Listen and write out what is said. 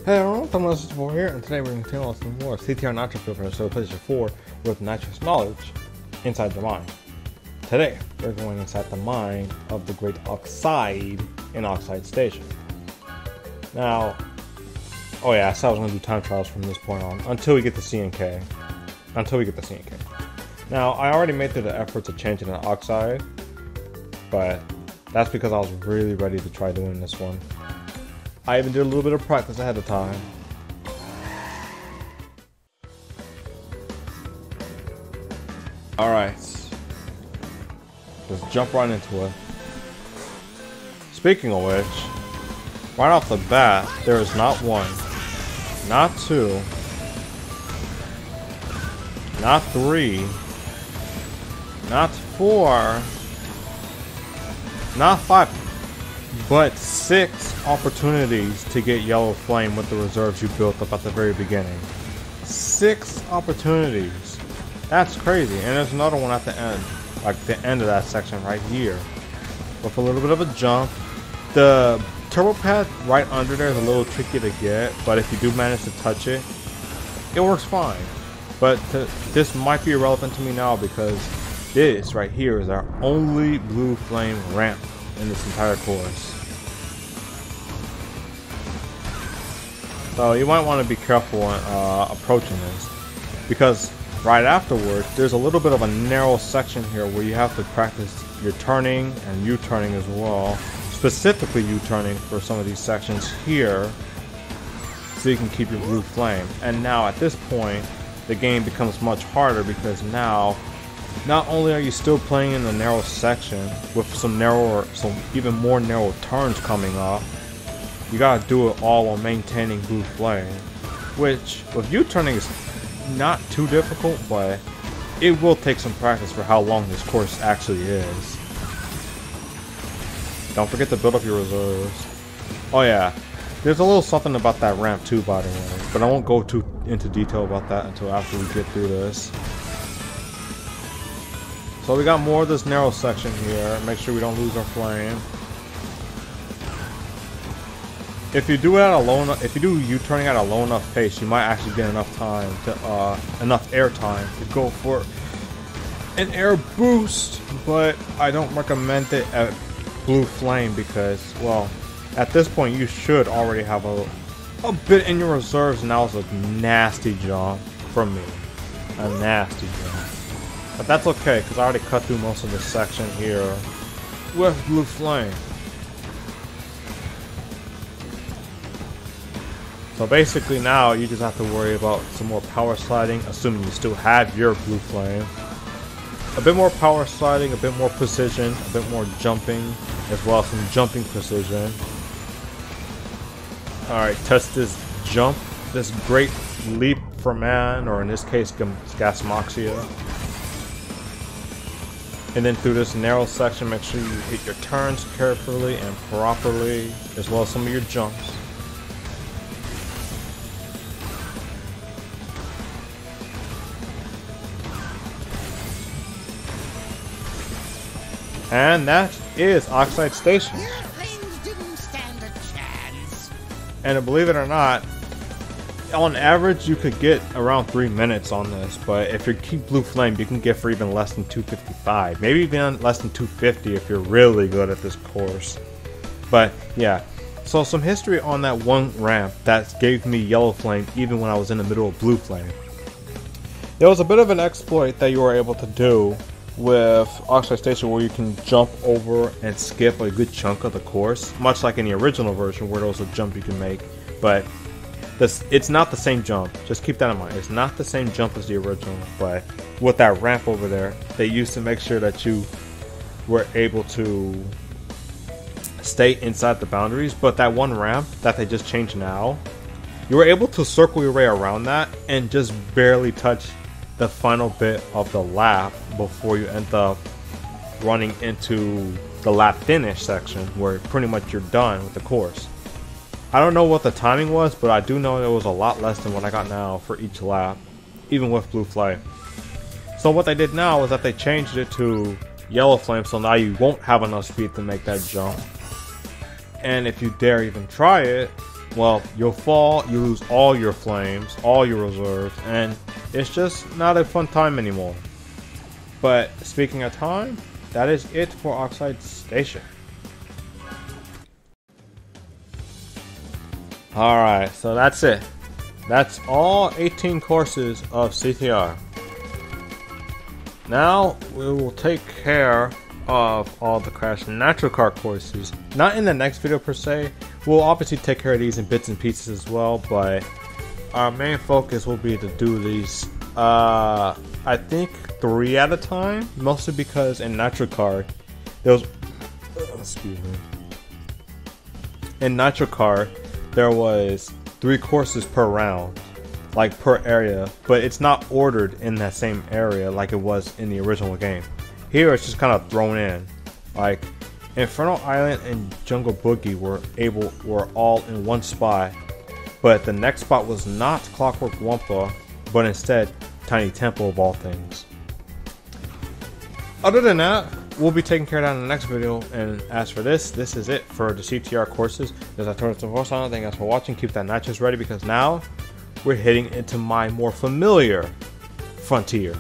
Hey everyone, Thumbnails64 here, and today we're going to tell us some more CTR Nitro Field for PlayStation 4 with Nitrous knowledge inside the mine. Today, we're going inside the mine of the great Oxide in Oxide Station. Now, oh yeah, I said I was going to do time trials from this point on, until we get the CNK. Now, I already made through the efforts of changing the Oxide, but that's because I was really ready to try doing this one. I even did a little bit of practice ahead of time. Alright. Just jump right into it. Speaking of which, right off the bat, there is not one, not two, not three, not four, not five, but 6 opportunities to get Yellow Flame with the reserves you built up at the very beginning. 6 opportunities. That's crazy. And there's another one at the end, like the end of that section right here, with a little bit of a jump. The turbo pad right under there is a little tricky to get, but if you do manage to touch it, it works fine. But this might be irrelevant to me now because this right here is our only blue flame ramp in this entire course. So you might want to be careful when approaching this, because right afterwards there's a little bit of a narrow section here where you have to practice your turning and U-turning as well, specifically U-turning for some of these sections here, so you can keep your blue flame. And now at this point the game becomes much harder, because now not only are you still playing in the narrow section with some even more narrow turns coming up, you gotta do it all while maintaining blue flame, which with U-turning is not too difficult, but it will take some practice for how long this course actually is. Don't forget to build up your reserves. Oh yeah, there's a little something about that ramp too, by the way, but I won't go too into detail about that until after we get through this. So we got more of this narrow section here. Make sure we don't lose our flame. If you do it at a low enough, if you do U-turning at a low enough pace, you might actually get enough time to enough air time to go for an air boost. But I don't recommend it at blue flame because, well, at this point you should already have a bit in your reserves, and that was a nasty jump from me, a nasty jump. But that's okay, because I already cut through most of this section here with blue flame. So basically now you just have to worry about some more power sliding, assuming you still have your blue flame. A bit more power sliding, a bit more precision, a bit more jumping, as well as some jumping precision. Alright, test this jump, this great leap for man, or in this case Gasmoxia. And then through this narrow section, make sure you hit your turns carefully and properly, as well as some of your jumps. And that is Oxide Station. Airplanes didn't stand a chance. And believe it or not, on average you could get around 3 minutes on this, but if you keep blue flame you can get for even less than 255, maybe even less than 250 if you're really good at this course. But yeah, so some history on that one ramp that gave me yellow flame even when I was in the middle of blue flame. There was a bit of an exploit that you were able to do with Oxide Station where you can jump over and skip a good chunk of the course, much like in the original version where there was a jump you can make, but it's not the same jump. Just keep that in mind. It's not the same jump as the original, but with that ramp over there, they used to make sure that you were able to stay inside the boundaries. But that one ramp that they just changed now, you were able to circle your way around that and just barely touch the final bit of the lap before you end up running into the lap finish section where pretty much you're done with the course. I don't know what the timing was, but I do know it was a lot less than what I got now for each lap, even with blue flame. So what they did now is that they changed it to yellow flame, so now you won't have enough speed to make that jump. And if you dare even try it, well, you'll fall, you lose all your flames, all your reserves, and it's just not a fun time anymore. But speaking of time, that is it for Oxide Station. Alright, so that's it. That's all 18 courses of CTR. Now we will take care of all the Crash Nitro Car courses. Not in the next video per se. We'll obviously take care of these in bits and pieces as well, but our main focus will be to do these I think 3 at a time, mostly because in Nitro Car there was excuse me. In Nitro Car there was 3 courses per round, like per area, but it's not ordered in that same area like it was in the original game. Here it's just kind of thrown in. Like Inferno Island and Jungle Boogie were all in one spot, but the next spot was not Clockwork Wumpa, but instead Tiny Temple of all things. Other than that, we'll be taking care of that in the next video, and as for this is it for the CTR courses. As I told you before, so thank you guys for watching. Keep that Nitrous ready because now we're heading into my more familiar frontier.